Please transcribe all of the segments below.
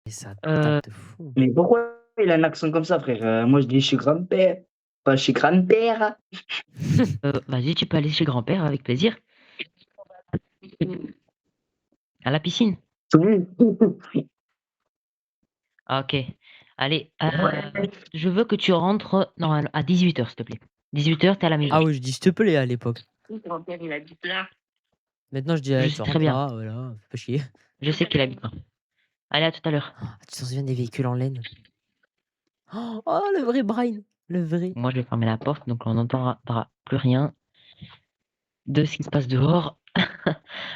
Et ça Heu, tape de fou. Mais pourquoi il a un accent comme ça, frère? Moi, je dis chez grand-père, pas chez grand-père. vas-y, tu peux aller chez grand-père avec plaisir. À la piscine? Ah OK. Allez, Ouais. je veux que tu rentres normal à 18h, s'il te plaît. 18h, tu es à la maison. Ah oui, je dis s'il te plaît à l'époque. Grand-père, il habite là. Maintenant, je dis, Je «Eh, tu sais très bien. rentres là, voilà, fais pas chier». Je sais qu'il habite là. Allez, à tout à l'heure. Ah, tu t'en souviens des véhicules en laine? Oh, le vrai Brian, le vrai. Moi, je vais fermer la porte, donc on n'entendra plus rien de ce qui se passe dehors.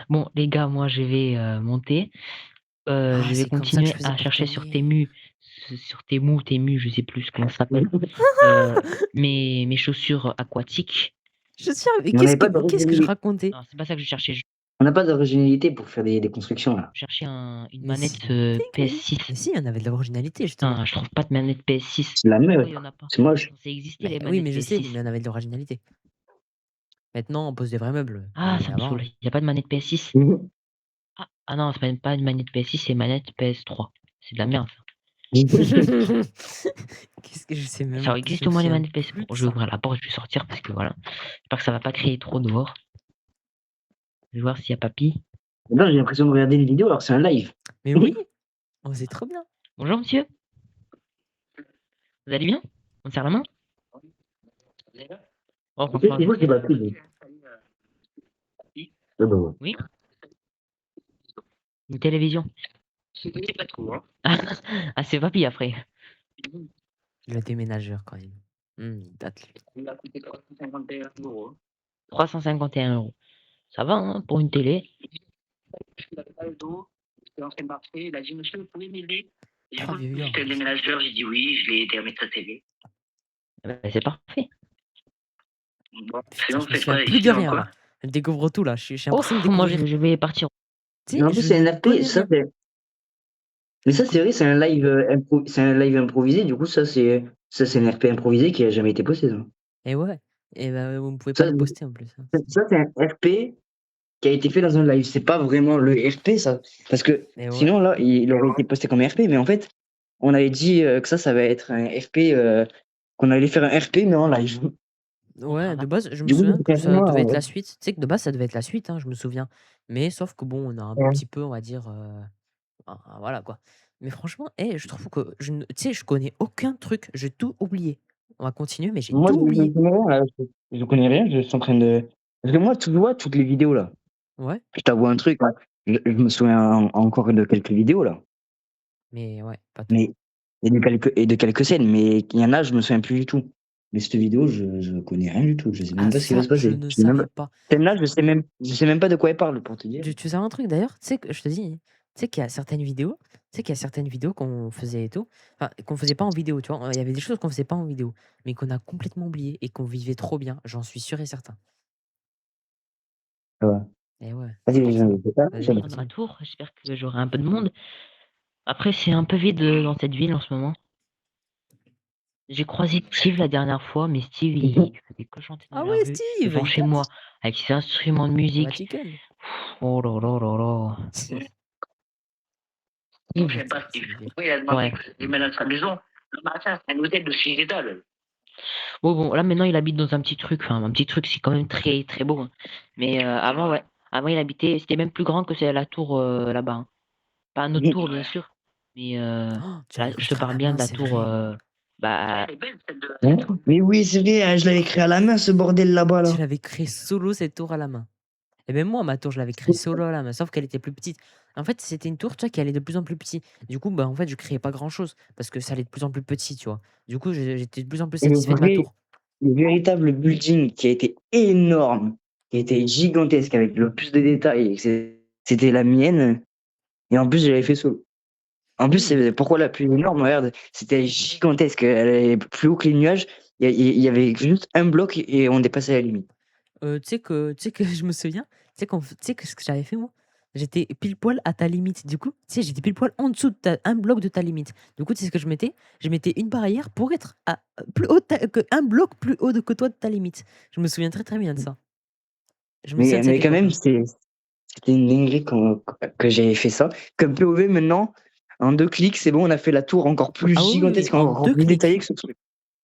Bon, les gars, moi, je vais, monter. Ah, Je vais c'est comme ça que je continuer faisais à pour chercher sur gagner. Temu, Temu, je sais plus comment ça s'appelle, mes chaussures aquatiques. Je suis mais Mais on n'avait pas qu'est-ce que je d'originalité. racontais? Non, c'est pas ça que je cherchais. Je On n'a pas d'originalité pour faire des constructions, là. cherchais une Mais manette, si, tu que oui. PS6. Mais si, il y en avait de l'originalité justement. Putain, je trouve pas de manette PS6. C'est de la Pourquoi merde. il y en a pas? C'est moche. C'est censé exister Beh, les oui, manettes mais je sais, PS6. mais on avait de l'originalité. Maintenant, on pose des vrais meubles, Ah, mais ça me avant saoule, il y a pas de manette PS6. Mhm. Ah non, c'est même pas une manette PS6, c'est une manette PS3. C'est de la merde, ça. Qu'est-ce que je sais même Ça je existe me au moins les souviens manettes PS. plus Bon, de je vais ça. ouvrir la porte, je vais sortir parce que voilà, j'espère que ça va pas crier trop dehors. Je vais voir s'il y a papy. Là, j'ai l'impression de regarder une vidéo alors que c'est un live. Mais oui! Oh, c'est trop bien. Bonjour monsieur, vous allez bien? On se serre la main? Oh franchement, C'est moi qui battu. Ah bah ouais. oui? Une télévision. Pas trop, hein. Ah, c'est papy après. Le déménageur quand même. Il date lui. Il a coûté 351 €. 351 €. Ça va, hein, pour une télé. Il avait pas le dos, j'étais en train de marcher, il a dit: «Monsieur, vous pouvez m'aider?» Et du 3 coup, vieux j'étais le déménageur, j'ai dit: «Oui», je l'ai aidé à mettre sa télé. C'est parfait. Bon, Putain, sinon, je vous me faites souviens quoi plus ici de dans le rien coin? là. Je découvre tout là, j'ai l'impression de Ouf, moi découvrir. je vais partir. Tu Mais sais, en plus, je c'est un ne RP, connais ça rien. c'est mais ça, c'est vrai, c'est un live, c'est un live improvisé, du coup, ça, c'est un RP improvisé qui a jamais été posté, ça. Et ouais, et bah, vous ne pouvez pas Ça, le poster en plus, hein. c'est un RP qui a été fait dans un live. C'est pas vraiment le RP, ça. Parce que Et ouais. sinon, là, il aurait été posté comme RP, mais en fait, on avait dit que ça va être un RP, qu'on allait faire un RP, mais en live. Ouais, de base, je me Du coup, souviens c'est que ça carrément, devait être la suite. Tu sais que de base, ça devait être la suite, hein, je me souviens. Mais sauf que bon, on a un ouais. petit peu, on va dire, voilà quoi. Mais franchement, je trouve que tu sais, je connais aucun truc, j'ai tout oublié. On va continuer, mais j'ai Moi, tout je oublié. connais rien, là. Je connais rien, je suis en train de. Parce que moi, tu vois, toutes les vidéos, là. Ouais, Je t'avoue un truc, hein. Je me souviens encore de quelques vidéos, là. mais ouais, pas tout. Mais, et de quelques scènes, mais il y en a, je me souviens plus du tout. Mais cette vidéo, je connais rien du tout. Je sais Ah même pas ce qui va ça, se je passer. ne Je sais même savais pas. pas. Celle-là, je sais même pas de quoi elle parle, pour te dire. Tu sais un truc d'ailleurs? Tu sais que je te dis, tu sais qu'il y a certaines vidéos, tu sais qu'il y a certaines vidéos qu'on faisait et tout, enfin qu'on faisait pas en vidéo, tu vois? Il y avait des choses qu'on faisait pas en vidéo, mais qu'on a complètement oubliées et qu'on vivait trop bien, j'en suis sûr et certain. Ça va. Et ouais, Vas-y, je sais pas, vas-y, j'aime. Dans la continue. tour, j'espère que j'aurai un peu de monde. Après, c'est un peu vide dans cette ville en ce moment. J'ai croisé Steve la dernière fois, mais Steve, il faisait que chanter dans Ah la ouais, rue, Steve, devant il chez date. moi, avec ses instruments de Ah bah musique. chicken. Oh là là là là. Non, j'aime pas Steve. Steve. Oui, il a demandé Ouais. que je mette dans sa maison. Le matin, c'est un hôtel de 6 étoiles. Bon, là maintenant il habite dans un petit truc. Enfin, un petit truc, c'est quand même très très beau, hein. Mais avant, ouais. Avant, il habitait, c'était même plus grand que c'est la tour là-bas, hein. Pas notre tour, bien sûr. Mais Oh, tu là, l'avais je te construit à parle la bien main, de la c'est tour. vrai. Bah, Elle est belle, celle de la tour. Mais oui, c'est vrai, je l'avais créé à la main, ce bordel là-bas, Tu là. l'avais créé solo cette tour à la main. Et même moi, ma tour, je l'avais créée solo à la main, sauf qu'elle était plus petite. En fait, c'était une tour, tu vois, qui allait de plus en plus petit. Du coup, bah, en fait, je créais pas grand-chose parce que ça allait de plus en plus petit, tu vois. Du coup, j'étais de plus en plus Et satisfait de ma tour. le véritable building qui a été énorme, qui a été gigantesque avec le plus de détails, c'était la mienne. Et en plus, je l'avais fait solo. En plus, Oui. pourquoi la plus énorme? Regarde, c'était gigantesque. Elle est plus haut que les nuages. Il y avait juste un bloc et on dépassait la limite. Tu sais que je me souviens, tu sais que ce que j'avais fait moi, j'étais pile poil à ta limite. Du coup, tu sais, j'étais pile poil en dessous de un bloc de ta limite. Du coup, tu sais ce que je mettais? Je mettais une barrière pour être plus haut un bloc plus haut que toi de ta limite. Je me souviens très très bien de ça. Je me souviens de cette Mais quand même, époque-là. c'était une dinguerie que j'avais fait ça. Comme POV maintenant, En 2 clics, c'est bon, on a fait la tour encore plus Ah oui, oui, gigantesque, en encore 2 plus détaillée clics. que ce truc.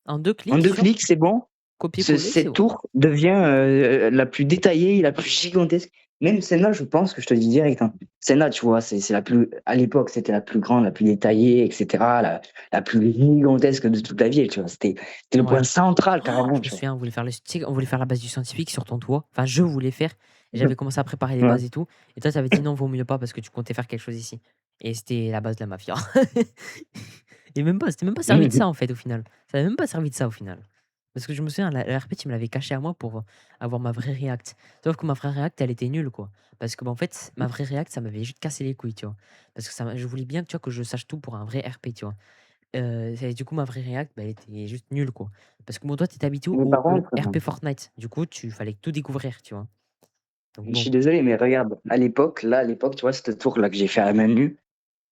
En 2 En clics 2 sur clics, c'est bon. copier-coller, c'est Cette bon. tour devient la plus détaillée, la plus gigantesque. Même Senna, je pense que je te dis direct. Hein. Senna, tu vois, c'est la plus. À l'époque, c'était la plus grande, la plus détaillée, etc. La plus gigantesque de toute la ville, tu vois. C'était le point Ouais. central, Oh, carrément, je me tu vois. souviens, on voulait faire la base du scientifique sur ton toit. Enfin, je voulais faire. Et Ouais. j'avais commencé à préparer les bases et tout. Et toi, tu avais dit non, vaut mieux pas parce que tu comptais faire quelque chose ici. Et c'était la base de la mafia. Et même pas, c'était même pas servi de ça en fait au final. Ça n'avait même pas servi de ça au final. Parce que je me souviens, le RP, tu me l'avais caché à moi pour avoir ma vraie React. Sauf que ma vraie React, elle était nulle quoi. Parce que bah, en fait, ma vraie React, ça m'avait juste cassé les couilles, tu vois. Parce que je voulais bien tu vois, que je sache tout pour un vrai RP, tu vois. Du coup, ma vraie React, bah, elle était juste nulle quoi. Parce que bon, toi, t'étais habitué Mais par au contre, RP Fortnite. Du coup, tu fallait tout découvrir, tu vois. Donc je bon. suis désolé, mais regarde, à l'époque, tu vois, cette tour-là que j'ai fait à la main nue,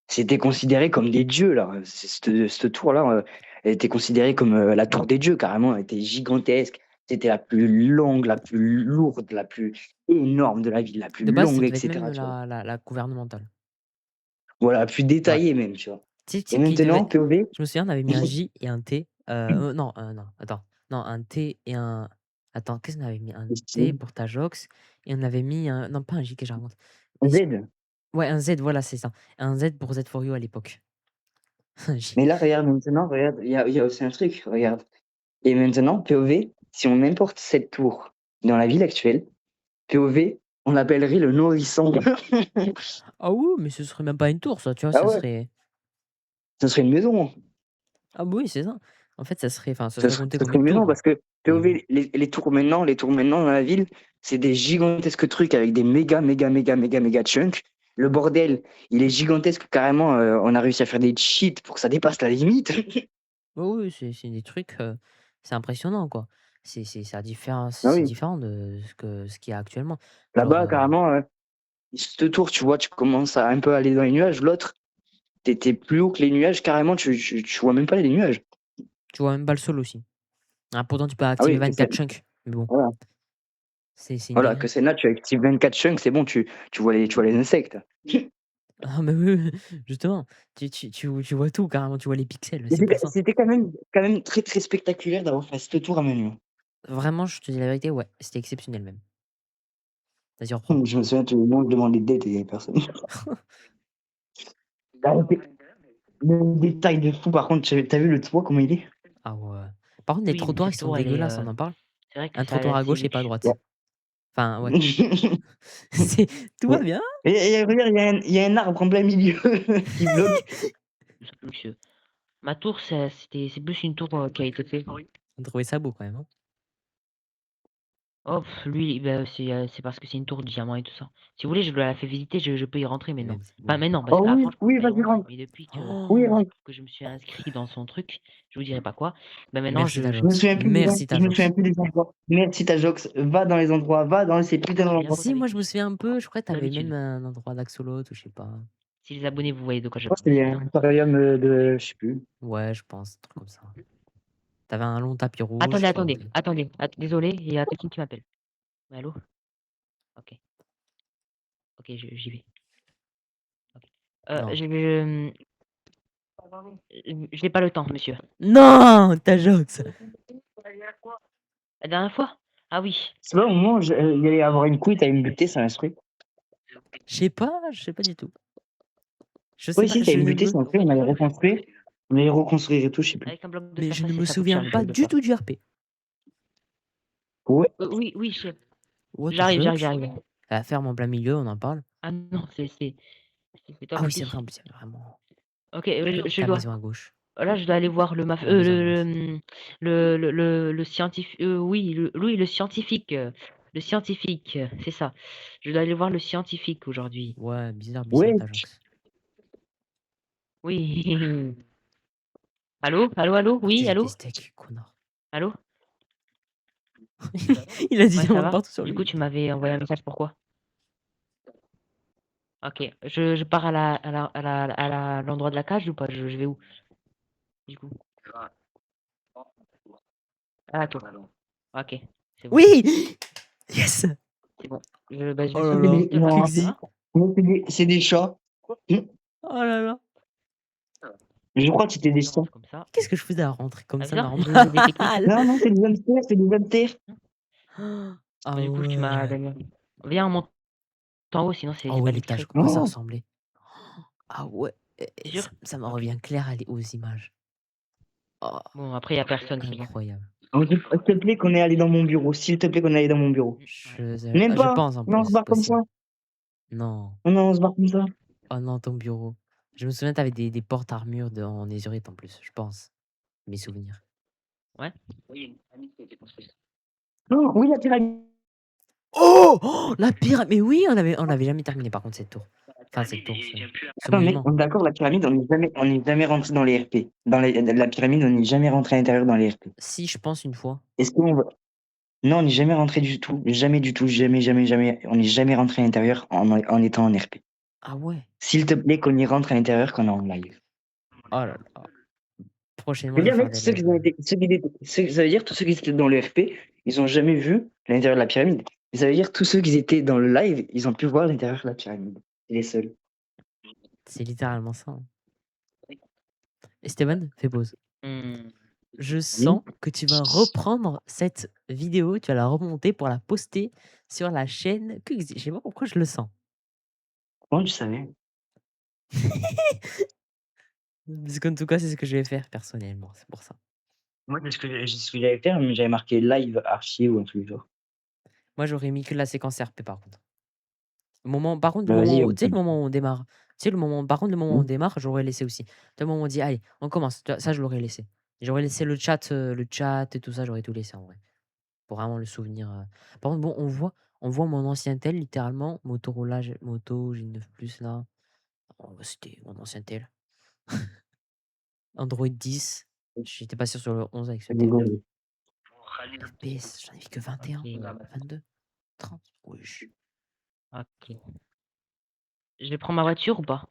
c'était considéré comme des dieux, là. Cette tour-là, elle était considérée comme la tour des dieux, carrément. Elle était gigantesque. C'était la plus longue, la plus lourde, la plus énorme de la ville, la plus De base, ça longue, devait être même etc. Tu vois. la gouvernementale. Voilà, la plus Ouais. détaillée même, tu vois. Tu Et sais qu'il devait. maintenant, POV, Je me souviens, on avait mis un J et un T. Non, non, attends. Non, un T et un. Attends, qu'est-ce qu'on avait mis? Un T pour Tajox. Et on avait mis un. Non, pas un J que je raconte. Z. Ouais, un Z, voilà, c'est ça. Un Z pour Z for You à l'époque. Un J. Mais là, regarde, maintenant, regarde, il y a aussi un truc, regarde. Et maintenant, POV, si on importe cette tour dans la ville actuelle, POV, on l'appellerait le nourrisson. Ah oui, mais ce serait même pas une tour, ça, tu vois, Ah ça ouais, serait. ça serait une maison. Ah bah oui, c'est ça. En fait, ça Ça serait serait, compté ça comme serait une une maison tour. parce que Mais bon. POV, les tours maintenant dans la ville, c'est des gigantesques trucs avec des méga chunks. Le bordel, il est gigantesque carrément. On a réussi à faire des cheats pour que ça dépasse la limite. Oui, oui, c'est des trucs. C'est impressionnant, quoi. Ah C'est oui, différent de ce qu'il y a actuellement. Genre, là-bas, carrément, cette tour, tu vois, tu commences à un peu aller dans les nuages. L'autre, t'es plus haut que les nuages, carrément, tu vois même pas les nuages. tu vois même pas le sol aussi. Ah, pourtant, tu peux Ah activer oui, 24 chunks. Mais bon, voilà. c'est une Voilà, que dinguerie. c'est là, tu actives 24 chunks, c'est bon, tu vois les insectes. Ah, mais oui, oui, justement, tu vois tout, carrément, tu vois les pixels, c'est pour ça. C'était quand même très, très spectaculaire d'avoir fait ce tour à Manu. Vraiment, je te dis la vérité, ouais, c'était exceptionnel même. Vas-y, reprends. Je me souviens, tout le monde demandait d'aide et il y avait personne. Le détail de fou, par contre, t'as vu le toit, comment il est? Ah ouais. Par contre, les Oui, mais trottoirs, ils cette sont tour, elle est. dégueulasses, on en parle. C'est vrai que Un ça trottoir à c'est gauche et pas à luxe. droite. Ouais. Enfin, ouais. C'est... Tout va Ouais. bien? Et regarde, il y a un arbre en plein milieu qui bloque. C'est luxueux. Ma tour, c'est plus une tour qui a été faite. On trouvait ça beau quand même. Hein. Oh, lui, bah, c'est parce que c'est une tour de diamant et tout ça. Si vous voulez, je la fais visiter, je peux y rentrer Il a maintenant. dit Enfin, beau. maintenant, parce Oh qu'avant, oui, je pouvais oui, pas y vas-y, rentrer. rentre. Mais depuis Oui, Oh, rentre. que je me suis inscrit dans son truc, je vous dirai pas quoi, bah maintenant, merci Je me Tajox. souviens plus des Merci je me souviens Tajox. plus des endroits. Merci Tajox, va dans les endroits, va dans ces putains Viens d'endroits. pote Si, moi avec je me lui, souviens un peu, je crois que t'avais même d'habitude. un endroit d'axolot ou je sais pas. Si les abonnés, vous voyez de quoi Je je crois que parle. c'était un aquarium de, je sais plus. Ouais, je pense, un truc comme ça. T'avais un long tapis rouge Attendez, qui attendez, montait. attendez. Désolé, il y a quelqu'un qui m'appelle. Allô? Ok, ok, j'y vais. Ok. Non. Je n'ai pas le temps, monsieur. Non, Tajox. La dernière fois? Ah oui. C'est pas au moment où il y allait avoir une couille, t'allais me buter, c'est un truc. Je sais pas du tout. Je sais Oui, pas, si, t'allais me buter, c'est un truc, on allait reconstruire. On allait reconstruire et tout, je sais plus. Avec un bloc de mais fer je ne cassé, me ça coûte cher souviens les pas blocs de du fer. tout du RP. Ouais. Oui, oui, chef. What the J'arrive, fuck? j'arrive, j'arrive. La ferme en plein milieu, on en parle. Ah non, c'est toi, Ah oui, c'est Mathis. vrai, en plus, il y avait vraiment Ok, je ta dois. maison à gauche. Là, je dois aller voir La maison à gauche. le scientifique. Oui, le scientifique. Le scientifique, c'est ça. Je dois aller voir le scientifique aujourd'hui. Ouais, bizarre, Ouais. Tajox. Oui. Allô? Allô, allô? Oui, Partage des allô? steaks, connard. Allô? Il a dit Ouais, ça diamant va? partout sur Du lui. coup, tu m'avais envoyé un message pourquoi? Ok, je pars à l'endroit de la cage ou pas? Je vais où? Du coup. Ah, toi. Ok, c'est bon. Oui! Yes! C'est bon. Je Oh vais là sauver là, vite. Non, Ça va? c'est des chats. oh là là. Je crois que c'était des chiens. lance comme ça. Qu'est-ce que je faisais à rentrer comme Ah, ça, c'est ça, j'ai normal? des techniques. Non, non, c'est des hamsters, c'est des hamsters. Ah Du coup, tu m'as ouais. donné. Viens, on monte en haut, sinon Ah c'est pas ouais, l'étage, discret. comment ça Non, ressemblait? Ah ouais, C'est ça, sûr? ça me Ok. revient clair aux images. Oh, Bon, après, il n'y a personne, c'est bien. incroyable. s'il te plaît qu'on est allé dans mon bureau. S'il te plaît qu'on est allé dans mon bureau. Même Je pas. pense en Non, on plus, se c'est barre comme ça. possible. Non. Non, on se barre comme ça. Oh non, ton bureau. Je me souviens, t'avais des portes armures en ézurite en plus, je pense. Mes souvenirs. Ouais. Oui, il y a une pyramide qui a été construite. Non, oui, la pyramide. Oh, oh, la pyramide. Mais oui, on avait jamais terminé par contre cette tour. Enfin, cette tour, ce Attends, mec, monument. on est d'accord, la pyramide, on n'est jamais rentré dans les RP. La pyramide, on n'est jamais rentré à l'intérieur dans les RP. Si, je pense une fois. Est-ce qu'on va. Non, on n'est jamais rentré du tout. Jamais du tout. Jamais, jamais, jamais. On n'est jamais rentré à l'intérieur en étant en RP. Ah ouais. S'il te plaît qu'on y rentre à l'intérieur quand on est en live. Oh là là. Prochainement, Je je veux vais dire, faire mec, des lives. ça veut dire tous ceux qui étaient dans le RP, ils ont jamais vu l'intérieur de la pyramide. Et ça veut dire tous ceux qui étaient dans le live, ils ont pu voir l'intérieur de la pyramide. C'est les seuls. C'est littéralement ça, hein. Esteban, fais pause. Je sens que tu vas reprendre cette vidéo, tu vas la remonter pour la poster sur la chaîne. Je sais pas pourquoi je le sens. Comment tu savais? Parce qu'en tout cas, c'est ce que je vais faire personnellement, c'est pour ça. Moi, c'est ce que j'allais faire, mais j'avais marqué live archive ou un truc du genre. Moi, j'aurais mis que la séquence RP par contre. Par contre, Bah, vas-y, tu sais, le moment où on démarre. Tu sais, par contre, le moment où on Hmm. démarre, j'aurais laissé aussi. Le moment où on dit, allez, on commence. Tu vois, ça, je l'aurais laissé. J'aurais laissé le chat et tout ça, j'aurais tout laissé en vrai. Pour vraiment le souvenir. Par contre, bon, on voit mon ancien tel, littéralement. Motorola, Moto G9 Plus là. Oh, bah, c'était mon ancien tel. Android 10. J'étais pas sûr sur le 11 avec ce tel. FPS, j'en ai vu que 21, Ok. 22, 30. Wesh. Ok. Je vais prendre ma voiture ou pas?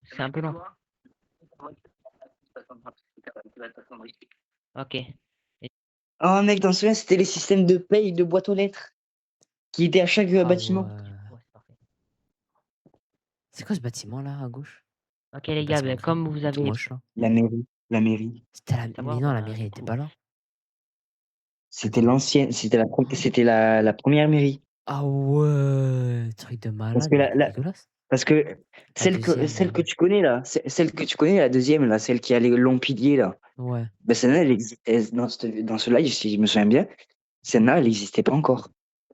C'est un peu long. Ok. Oh, mec, t'en souviens, c'était les systèmes de paye de boîte aux lettres qui étaient à chaque Ah bâtiment. ouais. Ouais, c'est parfait. C'est quoi ce bâtiment là à gauche? Ok, les Le gars, bâtiment comme vous tout avez moche là. La mairie. La mairie. C'était savoir, Mais non, la bah, mairie du était coup, pas là. C'était l'ancienne, c'était la première mairie. Ah ouais, truc de Parce malade, que, mais elle est dégueulasse. parce que La deuxième, celle que tu connais là, celle que tu connais, la deuxième, là, celle qui a les longs piliers là, ouais. ben celle-là, elle existait dans ce live, si je me souviens bien, celle-là, elle n'existait pas encore.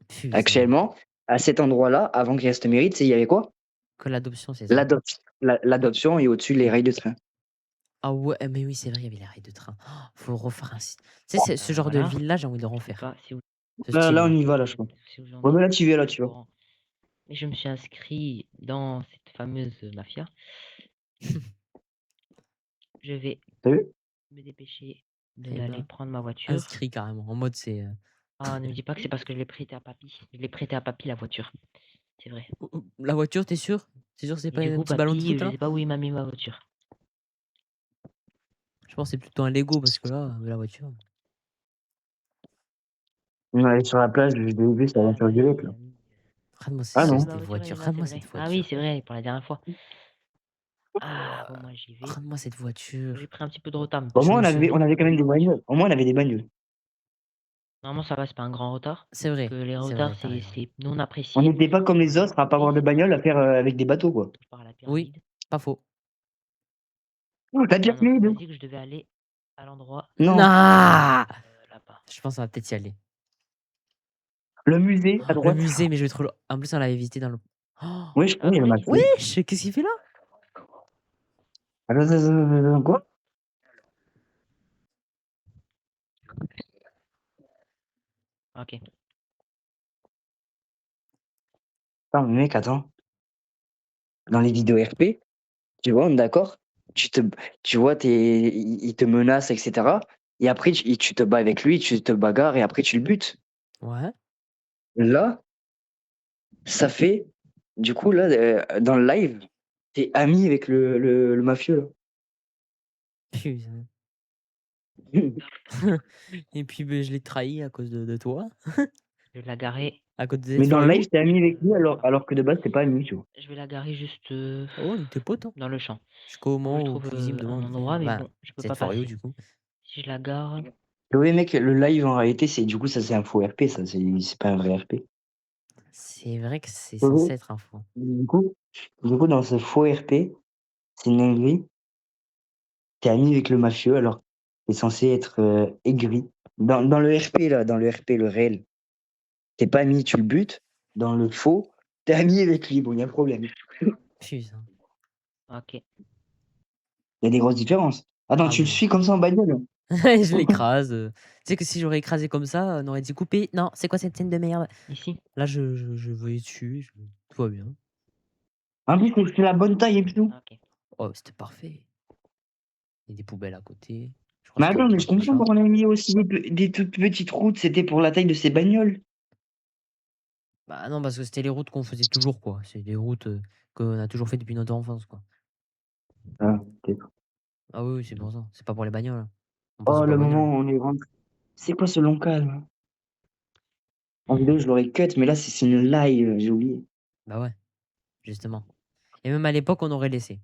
Putain. Actuellement, à cet endroit-là, avant qu'il y ait cette mairie, tu sais, il y avait quoi? Que l'adoption, c'est ça. L'adoption et au-dessus, les rails de train. Ah ouais, mais oui, c'est vrai, il y avait les rails de train. Oh, faut refaire un site. Tu sais, ce genre de voilà. ville-là, j'ai envie de le Je sais refaire. pas si vous, Ce Là, on style-là. y va, là, je pense. si vous en Ouais, êtes mais là, tu y vas, là, au tu vas. courant. Mais je me suis inscrit dans cette fameuse mafia. Je vais T'as vu? me dépêcher Eh d'aller ben, prendre ma voiture. inscrit carrément. En mode, c'est. Ah, ne me dis pas que c'est parce que je l'ai prêté à papy. Je l'ai prêté à papy la voiture. C'est vrai. La voiture, t'es sûr? T'es sûr que c'est Et pas du un coup, petit ballon de papy, foot je là? sais pas où il m'a mis ma voiture. Je pense que c'est plutôt un Lego parce que là, la voiture. On allait sur la plage, je l'ai vu, ça va faire oui, violette, là. Rate-moi Ah non. cette ma voiture, elle est voiture. là, c'est Rate-moi vrai. cette Ah oui, voiture. c'est vrai, pour la dernière fois. Ah, bon, moi j'y vais. Rate-moi cette voiture. J'ai pris un petit peu de retard. Au Je moins, me souviens. on avait quand même des bagnoles. Au moins, on avait des bagnoles. Normalement, ça va, c'est pas un grand retard. C'est vrai. Que les C'est retards, vrai, t'as raison. c'est non On apprécié. n'était pas comme les autres à pas avoir de Et bagnole à faire avec des bateaux, quoi. je pars à la Oui, pyramide. pas faux. Oh, la Ah non, pyramide! il m'a dit que je devais aller à l'endroit Non. Nah là-bas. Je pense qu'on va peut-être y aller. Le musée, à Oh, le droite. musée, mais je vais trop. En plus, on l'avait visité dans le. Oh, Oui, je connais, il y en a fait. wesh, qu'est-ce qu'il fait là? Quoi? Ok. Attends, mais mec, attends. Dans les vidéos RP, tu vois, on est d'accord? Tu vois, il te menace, etc. Et après, tu te bats avec lui, tu te bagarres et après, tu le butes. Ouais. Là, ça fait. Du coup, là, dans le live, t'es ami avec le mafieux, Putain. là. Et puis, ben, je l'ai trahi à cause de toi. Je vais la garer. À côté Mais de dans le Florian. live, t'es ami avec lui alors que de base, t'es pas ami, tu vois. Je vais la garer juste Oh, on était potes, hein. dans le champ. Jusqu'au Faut que je moment où trouve Cuisine me un demande. endroit, mais Bah, bon, je peux c'est pas de Florio, passer. du coup. Si je la gare. Et ouais, mec, le live en réalité, c'est du coup, ça c'est un faux RP, ça, c'est pas un vrai RP. C'est vrai que c'est Ouais, censé ouais. être un faux. Du coup, dans ce faux RP, c'est une dinguerie. T'es ami avec le mafieux, alors t'es censé être aigri. Dans le RP, là, dans le RP, le réel, t'es pas ami, tu le butes. Dans le faux, t'es ami avec lui. Bon, il y a un problème. Putain. Ok. Il y a des grosses différences. Attends, Ah tu le oui. suis comme ça en bagnole? Je l'écrase. Tu sais que si j'aurais écrasé comme ça, on aurait dit couper. Non, c'est quoi cette scène de merde? Ici. Là, je voyais dessus. Tout va bien. En plus, c'est la bonne taille et tout. Ok. Oh, c'était parfait. Il y a des poubelles à côté. Je crois Mais que c'était attends, un mais je poste de comprends chat. pourquoi on a mis aussi des toutes petites routes. C'était pour la taille de ces bagnoles. Bah non, parce que c'était les routes qu'on faisait toujours, quoi. C'est des routes qu'on a toujours fait depuis notre enfance, quoi. Ah, peut-être. Ah oui, oui, c'est pour ça. C'est pas pour les bagnoles, hein. On passe Oh, pas le aux moment bagnoles. où on est rentré. C'est quoi ce long calme? En vidéo, je l'aurais cut, mais là, c'est une live, j'ai oublié. Bah ouais, justement. Et même à l'époque, on aurait laissé.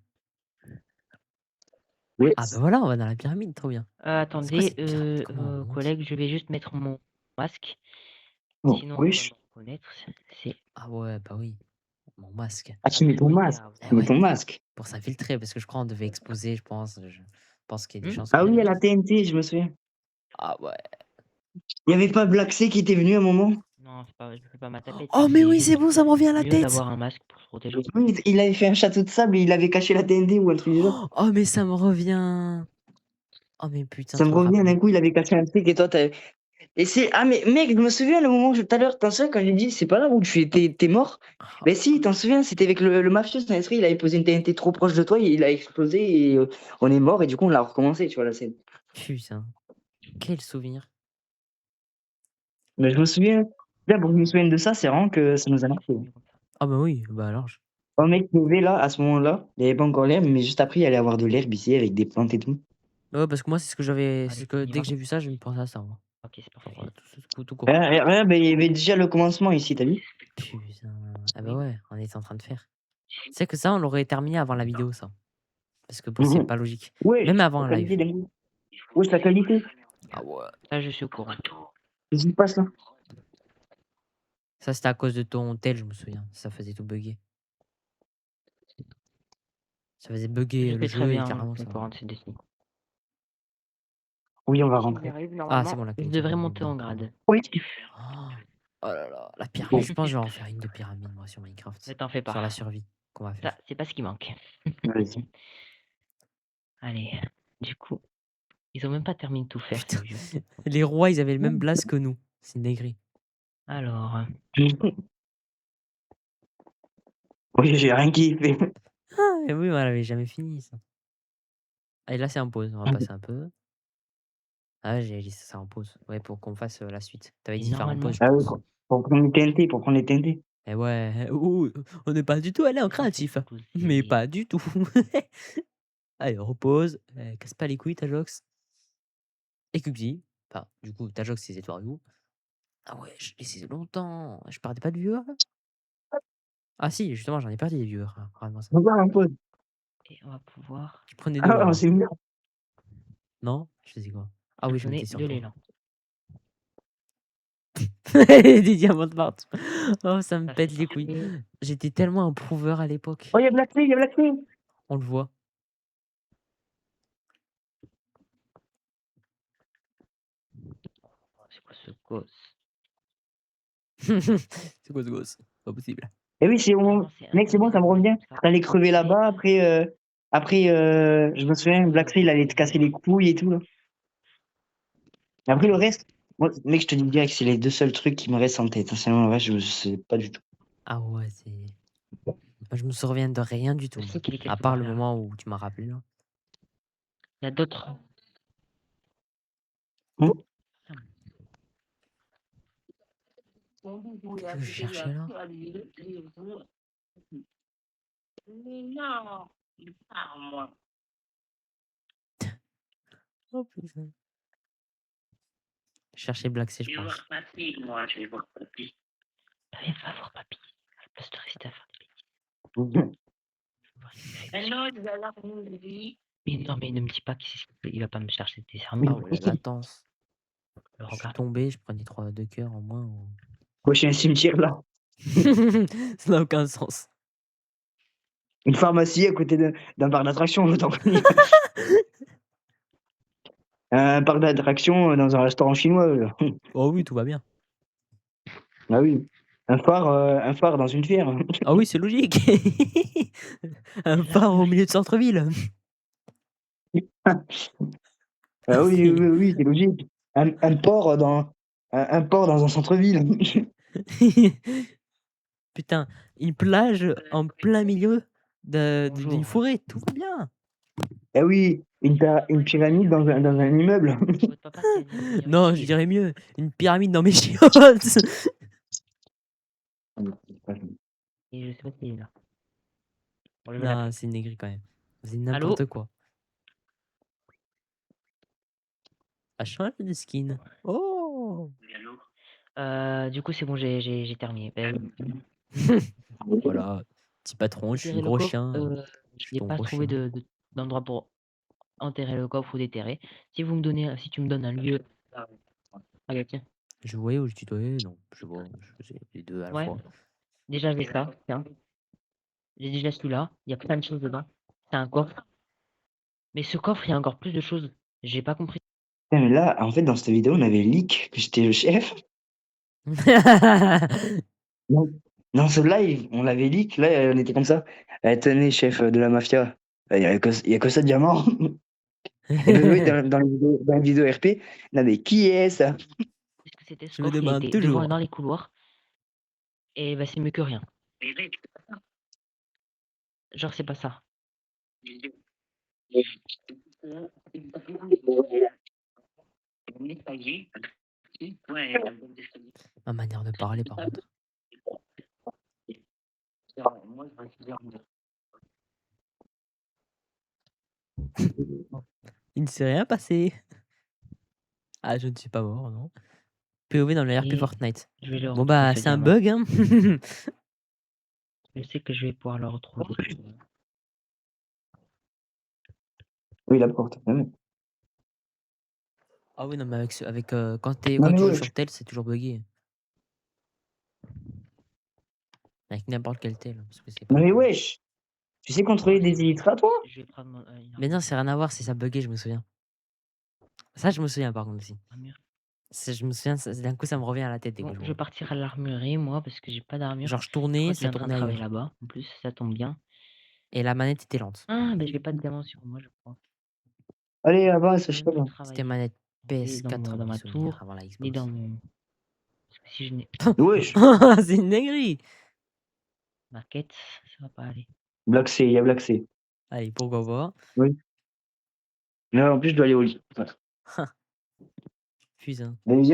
Ouais. Ah bah voilà, on va dans la pyramide, trop bien. C'est quoi Attendez, cette pyramide? Comment on monte? collègue, je vais juste mettre mon masque. Bon, Sinon, on va wesh. me reconnaître. C'est. Ah ouais, bah oui. Mon masque. Ah, tu mets ton masque. Eh Tu mets ouais, ton masque. pour s'infiltrer, parce que je crois qu'on devait exposer, je pense. Je pense qu'il y a des chances Ah qu'on oui, devait à la exposer. TNT, je me souviens. Ah ouais. Il y avait pas Black C qui était venu à un moment? Non, c'est pas, je fais pas ma tapette. Oh mais C'est oui, c'est juste bon, ça me revient à la mieux tête. d'avoir un masque pour se protéger. Oui, il avait fait un château de sable et il avait caché la TNT ou un truc du genre. Oh mais ça me revient. Oh mais putain, Ça tu me m'as revient d'un rappelé. coup, il avait caché un truc et toi, t'avais. Et c'est. Ah, mais mec, je me souviens le moment tout à l'heure, t'en souviens quand j'ai dit c'est pas là où t'es mort? Ben si, t'en souviens, c'était avec le mafieux Saint-Esprit, il avait posé une TNT trop proche de toi, il a explosé et on est mort et du coup on l'a recommencé, tu vois la scène. Putain, quel souvenir. Mais je me souviens, là pour que je me souvienne de ça, c'est vraiment que ça nous a marqué. Mieux comme ça. Ah bah oui, bah alors. Oh mec, il pleuvait là, à ce moment-là, il n'y avait pas encore l'herbe, mais juste après il allait y avoir de l'herbe ici avec des plantes et tout. Ouais, parce que moi, c'est ce que j'avais. C'est ce Allez, que on y dès va. que j'ai vu ça, je me pensais à ça, moi. Ok, c'est parfait. Genre, tout court. Rien, ben, il y avait déjà le commencement ici, t'as vu? Putain. Ah bah Oui. ouais, on était en train de faire. Tu sais que ça, on l'aurait terminé avant la vidéo, ça. Parce que c'est Mhm. pas logique. Ouais, Même avant la un qualité live. d'un coup. Ouais, c'est la qualité. Ah ouais. Ça, je suis au courant. Qu'est-ce qui se passe là? Ça, c'était à cause de ton tel, je me souviens. Ça faisait tout bugger. Ça faisait bugger Je le fais très jeu et bien carrément le ça. courant de ces décennies. Oui, on va J'y rentrer. arrive Ah, normalement. c'est bon, la Je qualité devrais revient monter bien. en grade. Oui. Oh, oh là là, la pyramide. Bon, Je pense que je vais en faire une de pyramide, moi, sur Minecraft. Ne t'en fais Sur la pas. survie qu'on va Ça, faire. c'est pas ce qui manque. vas-y. Allez. Du coup, ils ont même pas terminé de tout faire, Putain, ces vieux. les rois, ils avaient le même blast que nous. C'est une dinguerie. Alors, Oui, j'ai rien kiffé. Ah, mais oui, on l'avait jamais fini, ça. Allez, là, c'est en pause. On va passer un peu. Ah, j'ai dit ça en pause. Ouais, pour qu'on fasse la suite. T'avais et dit faire en normalement, pause, je Ah oui, pense. pour prendre les TNT, pour prendre les TNT. Eh ouais, ouh, on n'est pas du tout allé en je vais créatif, hein. poser. Mais pas du tout. Allez, repose. Casse pas les couilles, Tajox. Et Cubzy. Enfin, du coup, Tajox, c'est Etoriou. Ah ouais, je l'ai laissé longtemps. Je perdais pas de viewers. Ah si, justement, j'en ai perdu des viewers, hein. Regarde-moi ça. On va en pause. Et on va pouvoir Je prenais de Ah, l'or, hein. c'est mieux. Non? Je faisais quoi? Ah oui, je donner mettais sur de toi. l'élan. Des diamants de partout. Oh, ça me Ça, pète c'est les couilles. parfait. J'étais tellement un prouveur à l'époque. Oh, il y a Black Sea, il y a Black Sea. On le voit. Oh, c'est quoi ce gosse? C'est quoi ce gosse? Pas possible. Eh oui, c'est bon. Vraiment, c'est Mec, c'est bon, ça me incroyable. revient. Ça, T'allais crever c'est- là-bas, après, je me souviens, Black Sea, il allait te casser les couilles et tout, là. Et après, le reste, moi, mec, je te dis direct, c'est les deux seuls trucs qui me restent en tête. Sinon, le reste, je sais pas du tout. Ah ouais, c'est. Moi, je me souviens de rien du tout, Je moi. sais qu'il est À quelque part part le là. moment où tu m'as rappelé, là. Il y a d'autres. Hein? Qu'est-ce que je cherchais là? Oh putain. chercher Black C, je Je vais pense. voir papy, moi, je vais voir papy. Allez, va voir papy. À la place de rester à faire des bêtises. Je vais voir ce qu'il fait. Mais non, il va là, mais non, mais ne me dis pas qu'il va pas me chercher des Ah serments. ouais, la latence. Le Je suis regarde. tombé, je prenais 2 cœurs en moins. Prochain cimetière là. Ça n'a aucun sens. Une pharmacie à côté d'un parc d'attractions, autant qu'on y un parc d'attractions dans un restaurant chinois. Oh oui, tout va bien. Ah oui. Un phare dans une fière. Ah oui, c'est logique. Un phare au milieu de centre-ville. Ah oui, oui, oui, c'est logique. Un port dans un centre-ville. Putain, une plage en plein milieu d'une Bonjour. forêt, tout va bien. Ah oui, une pyramide dans un immeuble. Votre papa qui a dit de venir Non, ici, je là. dirais mieux, une pyramide dans mes chiottes. Et je sais pas s'il est là. Bon, je vais l'appeler. Non, c'est une aigrie quand même. C'est Allô? n'importe quoi. A changé de skin. Oh. Du coup, c'est bon, j'ai terminé. Voilà, petit patron, je suis Déterrer le gros coffre, chien. je Je suis n'ai ton pas gros trouvé chien. d'endroit pour enterrer le coffre ou déterrer. Si tu me donnes un lieu. Ah, tiens. Je voyais ou je tutoyais? Non, je vois, je faisais les deux à la Ouais, fois. déjà j'ai ça, tiens. J'ai déjà celui-là, il y a plein de choses dedans. C'est un coffre. Mais ce coffre, il y a encore plus de choses. J'ai pas compris. Putain, mais là, en fait, dans cette vidéo, on avait leak que j'étais le chef. Non. Dans ce live, on l'avait leak. Là, on était comme ça. Tenez, chef de la mafia. Il y a que ça de diamant. Et puis, oui, dans les vidéos RP, non, mais qui est ça? Qu'est-ce que c'était ce Je me coffre? Il demande était devant toujours. dans les couloirs. Et bah, c'est mieux que rien. Genre, c'est pas ça. Ma manière de parler, par contre. Il ne s'est rien passé. Ah, je ne suis pas mort, non. POV dans le RP Et Fortnite. je vais le Bon retrouver, bah, ce c'est un diamant. bug, hein. Je sais que je vais pouvoir le retrouver. Oui, la porte. Ah oui, non, mais avec quand Non, mais tu joues ouais. sur tel, c'est toujours buggé. Avec n'importe quel tel. Parce que c'est pas Non, mais cool. wesh. Tu sais contrôler des élytres à toi? Je vais prendre une Mais non, c'est rien à voir, c'est ça bugué, je me souviens. Ça, je me souviens par contre aussi. armure. Je me souviens, d'un coup, ça me revient à la tête dès que Bon, je je vais vois. partir à l'armurerie, moi, parce que j'ai pas d'armure. Genre, je Je tournais, crois qu'il est ça en train de tournait travailler ailleurs. là-bas. En plus, ça tombe bien. Et la manette était lente. Ah, ben je n'ai pas de diamant sur moi, je crois. Allez, avance, je Je sais viens pas. de C'était travailler. manette Je vais PS4 dans mes ma souvenirs, tour, avant la ni Xbox. dans mon. Parce que si je n'ai Wesh. C'est une dinguerie. ma quête, ça va pas aller. Black C, il y a Black C. Allez, pourquoi pas. Oui. Mais en plus, je dois aller au lit. Fusain. Mais viens.